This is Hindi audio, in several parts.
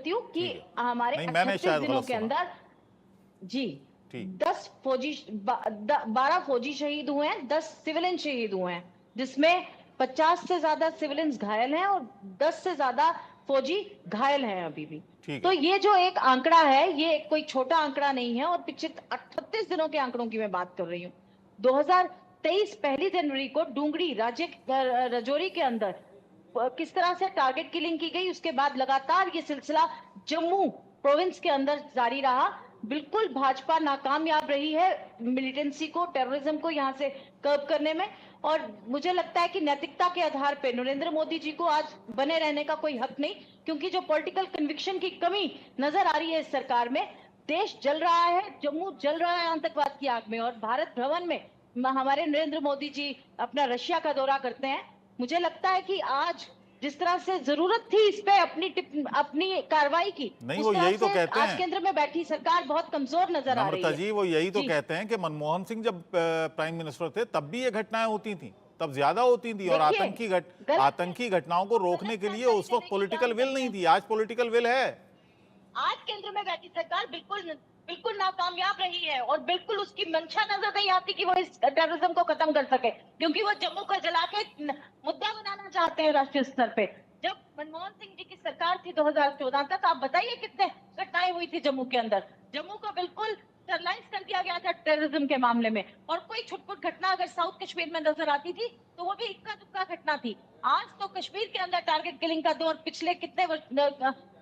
करती हूँ कि हमारे नहीं, मैंने 38 शायद दिनों गलत के सुना। अंदर जी ठीक। 12 फौजी शहीद हुए हैं, 10 सिविलियन शहीद हुए हैं, जिसमें 50 से ज्यादा सिविलियंस घायल हैं और 10 से ज्यादा फौजी घायल हैं अभी भी। ठीक तो है। ये जो एक आंकड़ा है, ये कोई छोटा आंकड़ा नहीं है, और पिछले 38 दिनों के आंकड़ों की मैं बात कर रही हूँ। 2023 पहली जनवरी को डूंगरी राज्य राजौरी के अंदर किस तरह से टारगेट किलिंग की गई, उसके बाद लगातार ये सिलसिला जम्मू प्रोविंस के अंदर जारी रहा। बिल्कुल भाजपा नाकामयाब रही है मिलिटेंसी को, टेररिज्म को यहां से कर्ब करने में। और मुझे लगता है कि नैतिकता के आधार पर नरेंद्र मोदी जी को आज बने रहने का कोई हक नहीं, क्योंकि जो पॉलिटिकल कन्विक्शन की कमी नजर आ रही है इस सरकार में। देश जल रहा है, जम्मू जल रहा है आतंकवाद की आग में, और भारत भवन में हमारे नरेंद्र मोदी जी अपना रशिया का दौरा करते हैं। मुझे लगता है कि आज जिस तरह से जरूरत थी इस पे अपनी कार्रवाई की, नहीं, उस वो तरह यही तो से कहते आज हैं केंद्र में बैठी सरकार बहुत कमजोर नजर आ रही नम्रता है। जी, वो यही तो जी कहते हैं कि मनमोहन सिंह जब प्राइम मिनिस्टर थे तब भी ये घटनाएं होती थी, तब ज्यादा होती थी, और देखिए, आतंकी घटनाओं को रोकने गलत के लिए जानकारी उस वक्त देने की पॉलिटिकल काम विल करते नहीं हैं। थी। आज पॉलिटिकल विल है। आज केंद्र में बैठी सरकार बिल्कुल बिल्कुल नाकामयाब रही है, और बिल्कुल उसकी मंशा नजर नहीं आती कि वो इस टेररिज्म को खत्म कर सके, क्योंकि वो जम्मू को जला के मुद्दा बनाना चाहते हैं राष्ट्रीय स्तर पे। जब मनमोहन सिंह जी की सरकार थी 2014 तक, आप बताइए कितने घटनाएं हुई थी जम्मू के अंदर। जम्मू को बिल्कुल स्टरलाइज कर दिया गया था टेररिज्म के मामले में, और कोई छुटपुट घटना अगर साउथ कश्मीर में नजर आती थी तो वो भी इक्का दुक्का घटना थी। आज तो कश्मीर के अंदर टारगेट किलिंग का दौर पिछले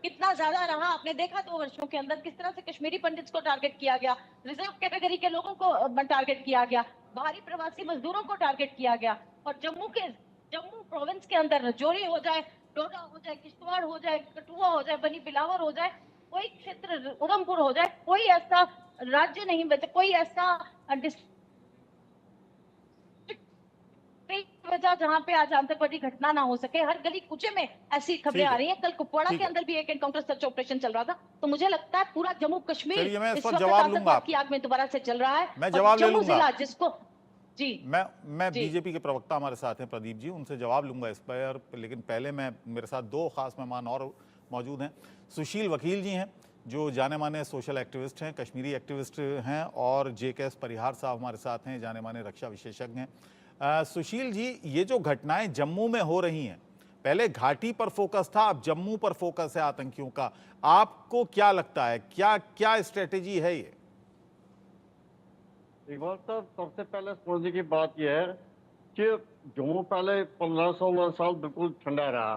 कितना ज्यादा रहा, आपने देखा 2 वर्षों के अंदर किस तरह से कश्मीरी पंडित्स को टारगेट किया गया, रिजर्व कैटेगरी के लोगों को टारगेट किया गया, बाहरी प्रवासी मजदूरों को टारगेट किया गया। और जम्मू प्रोविंस के अंदर राजौरी हो जाए, डोडा हो जाए, किश्तवाड़ हो जाए, कठुआ हो जाए, बनी बिलावर हो जाए, कोई क्षेत्र, उधमपुर हो जाए, कोई ऐसा राज्य नहीं बचा, कोई ऐसा डिस्ट्रिक्ट वजह जहां पे आज आतंकवादी घटना ना हो सके। हर गली कूचे में ऐसी खबरें ठीक आ है। रही हैं। कल कुपवाड़ा ठीक के है, अंदर भी एक एनकाउंटर सर्च ऑपरेशन चल रहा था। तो मुझे लगता है पूरा जम्मू कश्मीर चलिए मैं इस इस पर वक्त जवाब लूंगा आतंकवाद की आपका। आग में दोबारा से चल रहा है, मैं और जवाब ले जम्मू लूंगा। जिला जिसको जी मैं जी बीजेपी के प्रवक्ता हमारे साथ हैं प्रदीप जी, उनसे जवाब लूंगा इस पर, लेकिन पहले मैं मेरे साथ दो खास मेहमान और मौजूद हैं। सुशील वकील जी हैं, जो जाने माने सोशल एक्टिविस्ट हैं, कश्मीरी एक्टिविस्ट हैं, और JKS परिहार साहब हमारे साथ हैं, जाने माने रक्षा विशेषज्ञ हैं। सुशील जी, ये जो घटनाएं जम्मू में हो रही हैं, पहले घाटी पर फोकस था, अब जम्मू पर फोकस है आतंकियों का। आपको क्या लगता है, क्या क्या स्ट्रेटेजी है ये? इकबाल साहब, सबसे पहले समझने की बात यह है कि जम्मू पहले 15-16 साल बिल्कुल ठंडा रहा,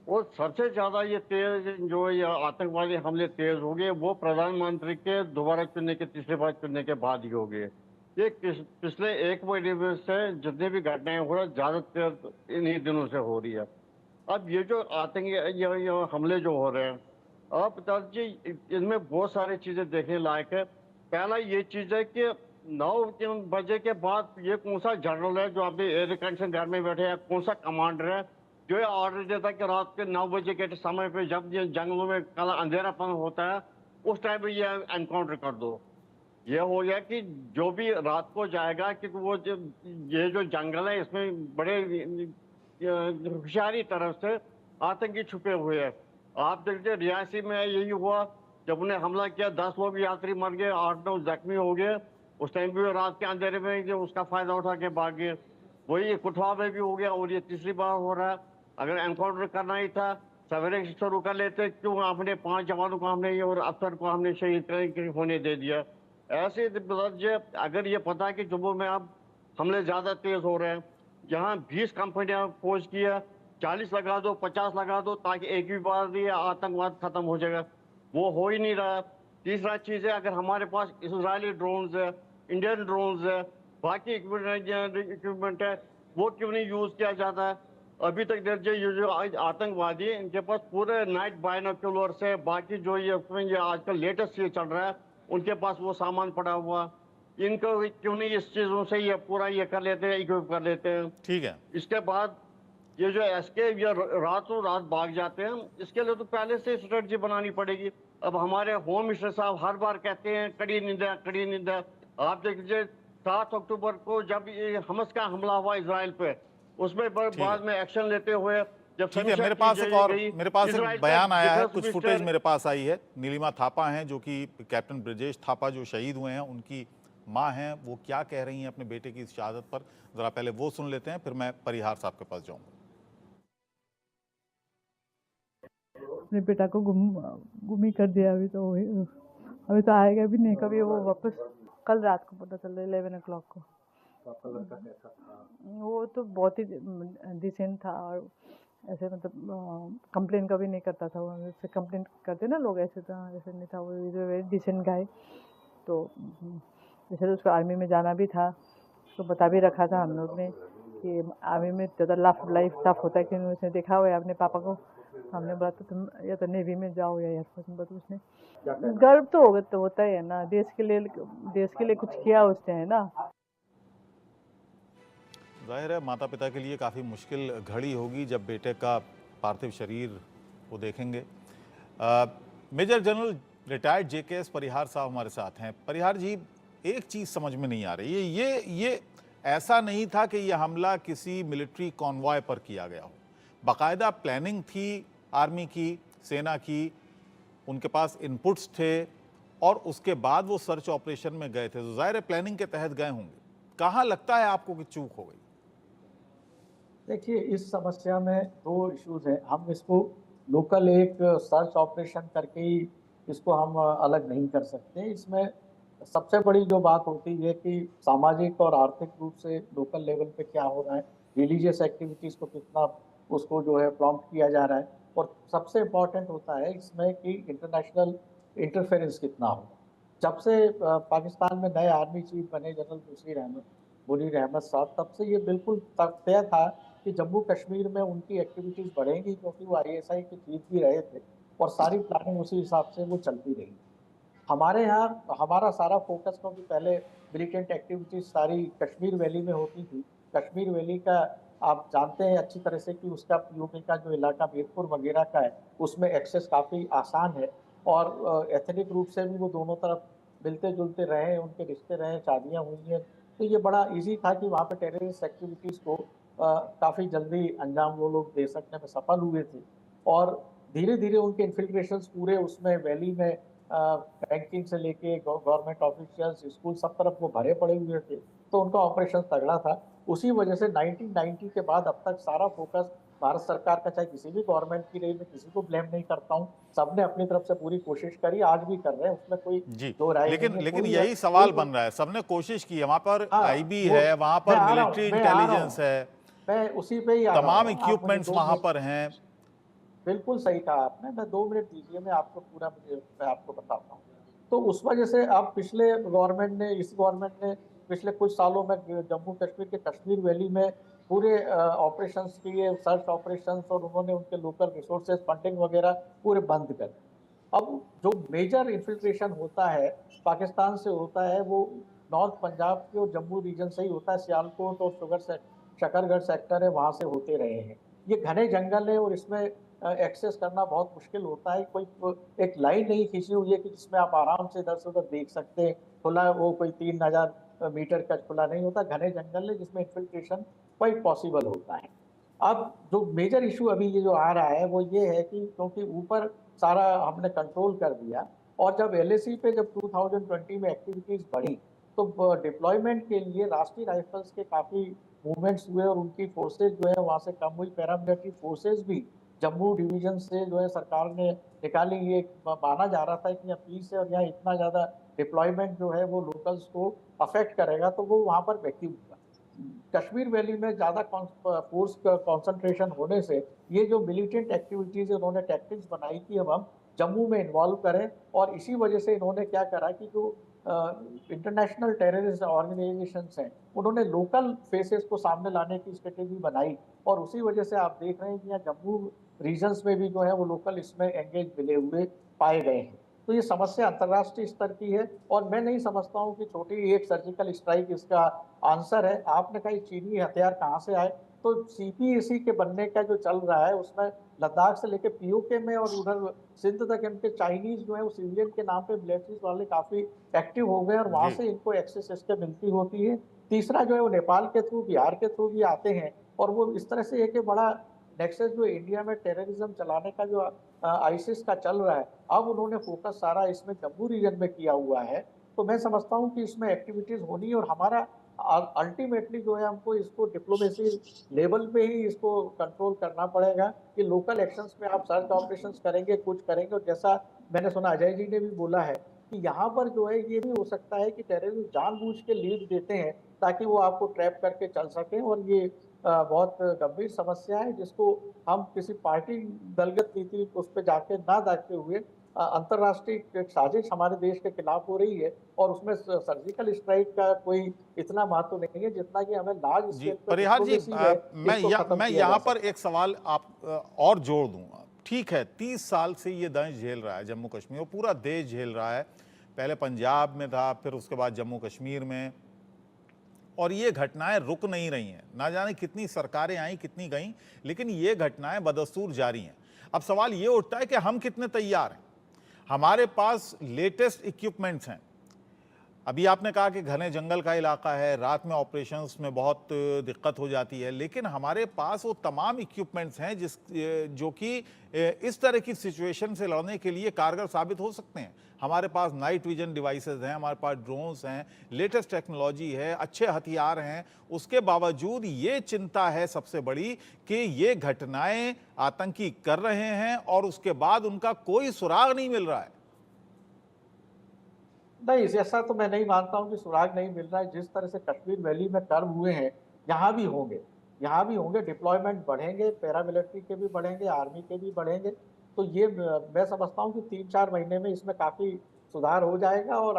और सबसे ज्यादा ये तेज जो ये आतंकवादी हमले तेज हो गए वो प्रधानमंत्री के दोबारा चुनने के, तीसरी बार चुनने के बाद ही हो गए। ये पिछले एक महीने से जितनी भी घटनाएं हो रही है, ज्यादातर इन्हीं दिनों से हो रही है। अब ये जो आतंकी ये हमले जो हो रहे हैं, आप बता दीजिए, इनमें बहुत सारी चीजें देखने लायक है। पहला ये चीज है कि 9 बजे के बाद ये कौन सा जनरल है जो अपने एयर कंडीशन घर में बैठे है, कौन सा कमांडर है जो ये ऑर्डर देता है कि रात के 9 बजे के समय पे जब ये जंगलों में काला अंधेरापन होता है उस टाइम पे ये एनकाउंटर कर दो। ये हो गया कि जो भी रात को जाएगा, क्योंकि वो ये जो जंगल है इसमें बड़े होशियारी तरफ से आतंकी छुपे हुए हैं। आप देखते रियासी में यही हुआ, जब उन्हें हमला किया 10 लोग यात्री मर गए, 8-9 जख्मी हो गए। उस टाइम भी रात के अंधेरे में जो उसका फायदा उठा के भाग गए। वही कुठवा में भी हो गया, और ये तीसरी बार हो रहा है। अगर एनकाउंटर करना ही था सवेरे से शुरू कर लेते, क्यों आपने 5 जवानों को हमने और अफसर को हमने शहीद होने दे दिया। ऐसे अगर ये पता है कि जम्मू में अब हमले ज्यादा तेज हो रहे हैं, जहां 20 कंपनियां फौज की है, 40 लगा दो, 50 लगा दो, ताकि एक भी बार ये आतंकवाद खत्म हो जाएगा। वो हो ही नहीं रहा। तीसरा चीज है, अगर हमारे पास इजरायली ड्रोन्स है, इंडियन ड्रोन्स है, बाकी इक्विपमेंट है, वो क्यों नहीं यूज किया जाता है? अभी तक देखिए, ये जो आतंकवादी इनके पास पूरे नाइट बायनोक्यूलर से, बाकी जो ये आजकल लेटेस्ट ये चल रहा है, उनके पास वो सामान पड़ा हुआ। इनको क्यों नहीं इस चीजों से ये पूरा ये कर लेते हैं, इक्विप कर लेते हैं। ठीक है। इसके बाद ये जो एस्केप या रातों रात भाग जाते हैं, इसके लिए तो पहले से स्ट्रेटजी बनानी पड़ेगी। अब हमारे होम मिनिस्टर साहब हर बार कहते हैं कड़ी निंदा, कड़ी निंदा। आप देख लीजिए 7 अक्टूबर को जब ये हमस का हमला हुआ इसराइल पे, उसमें ठीक है। बाद में एक्शन लेते हुए जब ठीक है, समीक्षा मेरे की पास एक और गई, मेरे पास एक इजराइल बयान का आया है, डिफेंस कुछ मिनिस्टर फुटेज मेरे पास आई है। नीलिमा थापा हैं जो कि कैप्टन ब्रजेश थापा जो शहीद हुए हैं, उनकी माँ हैं, वो क्या कह रही हैं अपने बेटे की इस शहादत पर, जरा पहले वो सुन लेते हैं, फिर मैं परिहार साहब के पास जाऊंगा। अपने बेटा को गुम ही कर दिया। अभी तो आएगा भी नहीं कभी वो वापस। कल रात को पता चला 11 o'clock को। आपका लड़का कैसा था? वो तो बहुत ही डिसेंट था और ऐसे मतलब कंप्लेन कभी नहीं करता था। वो जैसे कंप्लेन करते ना लोग, ऐसे था ऐसे नहीं था। वो वेरी डिसेंट गाय। तो जैसे तो उसको आर्मी में जाना भी था, तो बता भी रखा था हम लोग ने कि आर्मी में ज़्यादा लाइफ टफ होता है। क्योंकि उसने देखा हुआ है अपने पापा को। हमने बोला तो तुम या तो नेवी में जाओ या एयरफोर्स में। बट उसने गर्व तो होता ही है ना, देश के लिए कुछ किया उसने, है ना। जाहिर है माता पिता के लिए काफ़ी मुश्किल घड़ी होगी जब बेटे का पार्थिव शरीर वो देखेंगे। मेजर जनरल रिटायर्ड जेकेएस परिहार साहब हमारे साथ हैं। परिहार जी, एक चीज़ समझ में नहीं आ रही है, ये ऐसा नहीं था कि यह हमला किसी मिलिट्री कॉन्वॉय पर किया गया हो। बाकायदा प्लानिंग थी आर्मी की, सेना की, उनके पास इनपुट्स थे और उसके बाद वो सर्च ऑपरेशन में गए थे, तो जाहिर है प्लानिंग के तहत गए होंगे। कहाँ लगता है आपको कि चूक हो गई? देखिए, इस समस्या में दो इश्यूज हैं। हम इसको लोकल एक सर्च ऑपरेशन करके ही इसको हम अलग नहीं कर सकते। इसमें सबसे बड़ी जो बात होती है कि सामाजिक और आर्थिक रूप से लोकल लेवल पे क्या हो रहा है, रिलीजियस एक्टिविटीज को कितना उसको जो है प्रॉम्प्ट किया जा रहा है, और सबसे इम्पोर्टेंट होता है इसमें कि इंटरनेशनल इंटरफेरेंस कितना हो। जब से पाकिस्तान में नए आर्मी चीफ बने जनरल मुनीर अहमद साहब, तब से ये बिल्कुल तय था कि जम्मू कश्मीर में उनकी एक्टिविटीज बढ़ेंगी, क्योंकि वो आईएसआई के चीफ भी रहे थे और सारी प्लानिंग उसी हिसाब से वो चलती रही। हमारे यहाँ हमारा सारा फोकस, क्योंकि पहले मिलिटेंट एक्टिविटीज सारी कश्मीर वैली में होती थी। कश्मीर वैली का आप जानते हैं अच्छी तरह से कि उसका यूपी का जो इलाका मीरपुर वगैरह का है, उसमें एक्सेस काफ़ी आसान है और एथनिक रूप से भी वो दोनों तरफ मिलते जुलते रहे, उनके रिश्ते रहे, शादियाँ हुई हैं। तो ये बड़ा इजी था कि वहाँ पे टेररिस्ट एक्टिविटीज़ को काफ़ी जल्दी अंजाम वो लोग दे सकने में सफल हुए थे। और धीरे धीरे उनके इन्फिल्ट्रेशंस पूरे उसमें वैली में बैंकिंग से लेके गवर्नमेंट ऑफिशियल्स, स्कूल, सब तरफ वो भरे पड़े हुए थे। तो उनका ऑपरेशन तगड़ा था। उसी वजह से 1990 के बाद अब तक सारा फोकस भारत सरकार का, चाहे किसी भी गवर्नमेंट की रही, मैं किसी को ब्लेम नहीं करता हूँ, सबने अपनी तरफ से पूरी कोशिश करी, आज भी कर रहे हैं, उसमें कोई जी, दो राय नहीं लेकिन है। लेकिन यही सवाल बन रहा है, सबने कोशिश की है, वहां पर हाँ, आईबी है, वहां पर मिलिट्री इंटेलिजेंस है, मैं उसी पे ही आ रहा तमाम हूँ। आप मुझे इक्विपमेंट्स 2 वहां मिनट, पर हैं। बिल्कुल सही कहा आपने। मैं 2 मिनट दीजिए, मैं आपको बताता हूँ। तो उस वजह से अब इस गवर्नमेंट ने पिछले कुछ सालों में जम्मू कश्मीर के कश्मीर वैली में पूरे ऑपरेशंस किए, सर्च ऑपरेशंस, और उन्होंने उनके लोकल रिसोर्सेज, फंडिंग वगैरह पूरे बंद कर। अब जो मेजर इन्फिल्ट्रेशन होता है पाकिस्तान से होता है, वो नॉर्थ पंजाब के और जम्मू रीजन से ही होता है। सियालकोट और शकरगढ़ सेक्टर है, वहां से होते रहे हैं। ये घने जंगल है और इसमें एक्सेस करना बहुत मुश्किल होता है। कोई एक लाइन नहीं खींची हुई है कि जिसमें आप आराम से इधर से उधर देख सकते हैं। खुला वो कोई 3000 मीटर का खुला नहीं होता, घने जंगल है जिसमें इन्फिल्ट्रेशन क्वाइट पॉसिबल होता है। अब जो मेजर इशू अभी ये जो आ रहा है वो ये है कि क्योंकि ऊपर सारा हमने कंट्रोल कर दिया, और जब एलएसी पे जब 2020 में एक्टिविटीज बढ़ी, तो डिप्लॉयमेंट के लिए राष्ट्रीय राइफल्स के काफी मूवमेंट्स हुए और उनकी फोर्सेज जो है वहां से कम हुई। पैरामिलिट्री फोर्सेज भी जम्मू डिवीजन से जो है सरकार ने निकाली। ये माना जा रहा था कि यहाँ पीस है और यहाँ इतना ज्यादा डिप्लॉयमेंट जो है वो लोकल्स को अफेक्ट करेगा, तो वो वहां पर व्यक्ति हुआ। कश्मीर वैली में ज्यादा फोर्स कंसंट्रेशन होने से ये जो मिलिटेंट एक्टिविटीज उन्होंने टैक्टिक्स बनाई कि अब हम जम्मू में इन्वॉल्व करें, और इसी वजह से इन्होंने क्या करा कि जो इंटरनेशनल टेररिस्ट ऑर्गेनाइजेशंस हैं, उन्होंने लोकल फेसेस को सामने लाने की स्ट्रेटेजी बनाई, और उसी वजह से आप देख रहे हैं कि यहाँ जम्मू रीजन्स में भी जो है वो लोकल इसमें एंगेज मिले हुए पाए गए हैं। तो ये समस्या अंतर्राष्ट्रीय स्तर की है, और मैं नहीं समझता हूँ कि छोटी एक सर्जिकल स्ट्राइक इसका आंसर है। आपने कहा चीनी हथियार कहाँ से आए, तो सीपीएसी के बनने का जो चल रहा है उसमें लद्दाख से लेकर पीओके में और उधर सिंध तक इनके चाइनीज जो है वो सिविलियन के नाम पे मिलिट्रीज वाले काफी एक्टिव हो गए, और वहां से इनको एक्सेस इसके मिलती होती है। तीसरा जो है वो नेपाल के थ्रू, बिहार के थ्रू भी आते हैं, और वो इस तरह से एक बड़ा नेक्सस जो इंडिया में टेररिज्म चलाने का जो आईसिस का चल रहा है, अब उन्होंने फोकस सारा इसमें जम्मू रीजन में किया हुआ है। तो मैं समझता हूँ कि इसमें एक्टिविटीज होनी, और हमारा अल्टीमेटली जो है हमको इसको डिप्लोमेसी लेवल पे ही इसको कंट्रोल करना पड़ेगा कि लोकल एक्शंस में आप सर्च ऑपरेशंस करेंगे, कुछ करेंगे। और जैसा मैंने सुना अजय जी ने भी बोला है कि यहाँ पर जो है ये भी हो सकता है कि टेररिस्ट जानबूझ के लीड देते हैं ताकि वो आपको ट्रैप करके चल सकें, और ये बहुत गंभीर समस्या है जिसको हम किसी पार्टी दलगत नीति उस पर जाके ना देखते हुए अंतर्राष्ट्रीय साजिश हमारे देश के खिलाफ हो रही है, और उसमें सर्जिकल स्ट्राइक का कोई इतना महत्व नहीं है जितना कि हमें लार्ज जी स्केल पर परिहार जी, डिप्लोमेसी है, इसको खत्म मैं किया जा यहाँ सकता पर एक सवाल आप और जोड़ दूँ। ठीक है, 30 साल से ये दंश झेल रहा है जम्मू कश्मीर, और पूरा देश झेल रहा है। पहले पंजाब में था, फिर उसके बाद जम्मू कश्मीर में, और ये घटनाएं रुक नहीं रही हैं। ना जाने कितनी सरकारें आई, कितनी गईं, लेकिन ये घटनाएं बदस्तूर जारी हैं। अब सवाल ये उठता है कि हम कितने तैयार हैं। हमारे पास लेटेस्ट इक्विपमेंट्स हैं। अभी आपने कहा कि घने जंगल का इलाका है, रात में ऑपरेशंस में बहुत दिक्कत हो जाती है, लेकिन हमारे पास वो तमाम इक्विपमेंट्स हैं जो कि इस तरह की सिचुएशन से लड़ने के लिए कारगर साबित हो सकते हैं। हमारे पास नाइट विजन डिवाइसेस हैं, हमारे पास ड्रोन्स हैं, लेटेस्ट टेक्नोलॉजी है, अच्छे हथियार हैं। उसके बावजूद ये चिंता है सबसे बड़ी कि ये घटनाएं आतंकी कर रहे हैं और उसके बाद उनका कोई सुराग नहीं मिल रहा है। नहीं, ऐसा तो मैं नहीं मानता हूँ कि सुराग नहीं मिल रहा है। जिस तरह से कश्मीर वैली में कर्म हुए हैं, यहाँ भी होंगे, यहाँ भी होंगे। डिप्लॉयमेंट बढ़ेंगे, पैरामिलिट्री के भी बढ़ेंगे, आर्मी के भी बढ़ेंगे। तो ये मैं समझता हूँ कि 3-4 महीने में इसमें काफ़ी सुधार हो जाएगा। और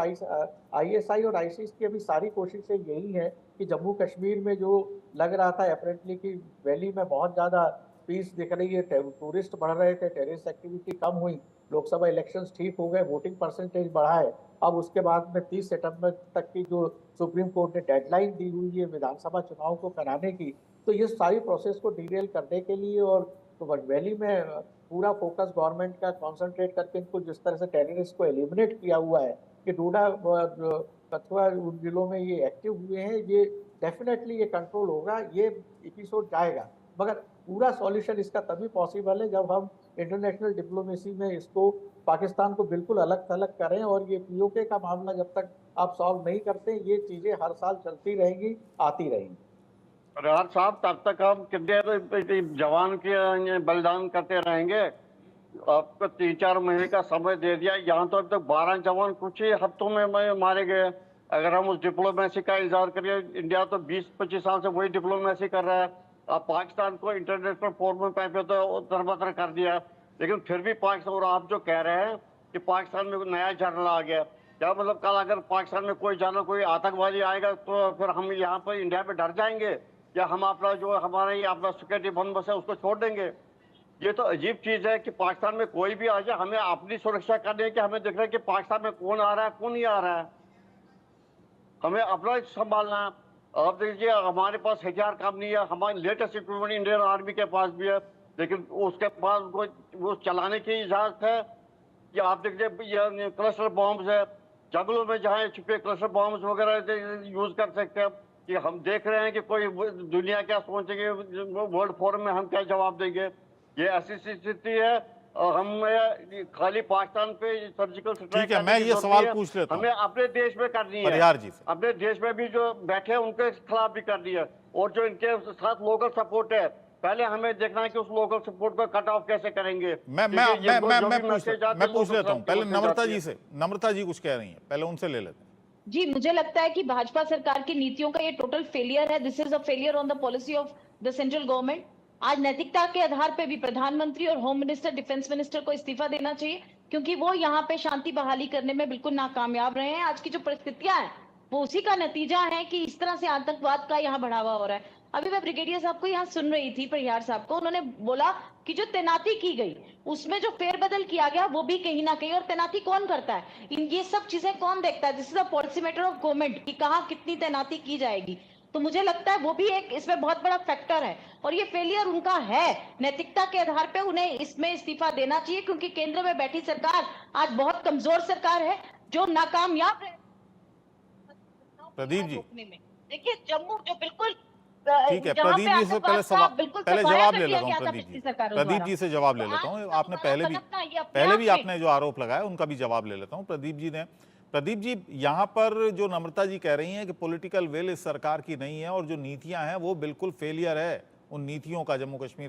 ISI और ISIS की अभी सारी कोशिशें यही है कि जम्मू कश्मीर में जो लग रहा था अपेरेंटली कि वैली में बहुत ज़्यादा पीस दिख रही है, टूरिस्ट बढ़ रहे थे, टेररिस्ट एक्टिविटी कम हुई, लोकसभा इलेक्शंस ठीक हो गए, वोटिंग परसेंटेज बढ़ा है। अब उसके बाद में 30 सितंबर तक की जो सुप्रीम कोर्ट ने डेडलाइन दी हुई है विधानसभा चुनाव को कराने की, तो ये सारी प्रोसेस को डिटेल करने के लिए, और तो वैली में पूरा फोकस गवर्नमेंट का कॉन्सेंट्रेट करके इनको जिस तरह से टेररिस्ट को एलिमिनेट किया हुआ है कि डोडा कथुआ उन जिलों में ये एक्टिव हुए हैं, ये डेफिनेटली ये कंट्रोल होगा, ये एपिसोड जाएगा। मगर पूरा सॉल्यूशन इसका तभी पॉसिबल है जब हम इंटरनेशनल डिप्लोमेसी में इसको पाकिस्तान को बिल्कुल अलग थलग करें। और ये POK का मामला जब तक आप सॉल्व नहीं करते, ये चीजें हर साल चलती रहेंगी, आती रहेंगी। राज साहब, तब तक हम कितने जवान के बलिदान करते रहेंगे? आपको 3-4 महीने का समय दे दिया, यहाँ तो अब तक 12 जवान कुछ ही हफ्तों में मारे गए। अगर हम उस डिप्लोमेसी का इजहार करें, इंडिया तो 20-25 साल से वही डिप्लोमेसी कर रहा है। अब पाकिस्तान को इंटरनेशनल फोरम पे तो दरबदर कर दिया, लेकिन फिर भी पाकिस्तान, और आप जो कह रहे हैं कि पाकिस्तान में कोई नया जर्नल आ गया, क्या मतलब कल अगर पाकिस्तान में कोई जर्नल, कोई आतंकवादी आएगा तो फिर हम यहाँ पर इंडिया पे डर जाएंगे, या हम अपना जो हमारा ये अपना सिक्योरिटी बंदोबस्त है उसको छोड़ देंगे? ये तो अजीब चीज है कि पाकिस्तान में कोई भी आ जाए, हमें अपनी सुरक्षा करनी है कि हमें दिख रहा है कि पाकिस्तान में कौन आ रहा है, कौन नहीं आ रहा है, हमें अपना संभालना है। आप देखिए, हमारे पास हथियार कम नहीं है, हमारे लेटेस्ट इक्विपमेंट इंडियन आर्मी के पास भी है, लेकिन उसके पास वो चलाने की इजाजत है कि आप देखिए क्लस्टर बॉम्ब्स है, जंगलों में जहाँ छुपे क्लस्टर बॉम्ब्स वगैरह यूज कर सकते हैं। कि हम देख रहे हैं कि कोई दुनिया क्या सोचेंगे, वर्ल्ड फोरम में हम क्या जवाब देंगे। ये ऐसी स्थिति है, हम खाली पाकिस्तान पे सर्जिकल स्ट्राइक, ठीक है, मैं ये सवाल पूछ लेता हूं, हमें अपने देश में करनी है, परिहार जी से। अपने देश में भी जो बैठे हैं उनके खिलाफ भी करनी है, और जो इनके साथ लोकल सपोर्ट है, पहले हमें देखना है कि उस लोकल सपोर्ट को कट ऑफ कैसे करेंगे। मैं पूछ लेता हूं पहले नम्रता जी से। नम्रता जी कुछ कह रही हैं, पहले उनसे ले लेते हैं। जी, मुझे लगता है कि भाजपा सरकार की नीतियों का ये टोटल फेलियर है। This is a failure on the policy of the central government. आज नैतिकता के आधार पे भी प्रधानमंत्री और होम मिनिस्टर, डिफेंस मिनिस्टर को इस्तीफा देना चाहिए, क्योंकि वो यहाँ पे शांति बहाली करने में बिल्कुल नाकामयाब रहे हैं। आज की जो परिस्थितियां हैं वो उसी का नतीजा है कि इस तरह से आतंकवाद का यहाँ बढ़ावा हो रहा है। अभी मैं ब्रिगेडियर साहब को यहाँ सुन रही थी, परिहार साहब को, उन्होंने बोला कि जो तैनाती की गई उसमें जो फेरबदल किया गया वो भी कहीं ना कहीं, और तैनाती कौन करता है, ये सब चीजें कौन देखता है, this is a policy matter of government कि कहाँ कितनी तैनाती की जाएगी। तो मुझे लगता है वो भी एक इसमें बहुत बड़ा फैक्टर है, और ये फेलियर उनका है। नैतिकता के आधार पे उन्हें इसमें इस्तीफा देना चाहिए, क्योंकि केंद्र में बैठी सरकार आज बहुत कमजोर सरकार है जो नाकामयाब रहे प्रदीप जी। रोकने में। देखिए, जम्मू जो बिल्कुल ठीक है, जहाँ प्रदीप पे जी से पहले आतंकवाद का बिल्कुल पहले सफाया जवाब कर ले दिया लेता हूँ गया था प्रदीप जी। पिछली सरकारों प्रदीप द्वारा। जी से जवाब ले तो लेता आज हूँ। उसका आपने दोबारा पहले भी पनपना ये अपने आप में- आपने जो आरोप लगाया उनका भी जवाब ले लेता हूँ प्रदीप जी ने। प्रदीप जी, यहाँ पर जो नम्रता जी कह रही हैं कि पॉलिटिकल विल इस सरकार की नहीं है और जो नीतियां हैं वो बिल्कुल फेलियर है, उन नीतियों का जम्मू कश्मीर के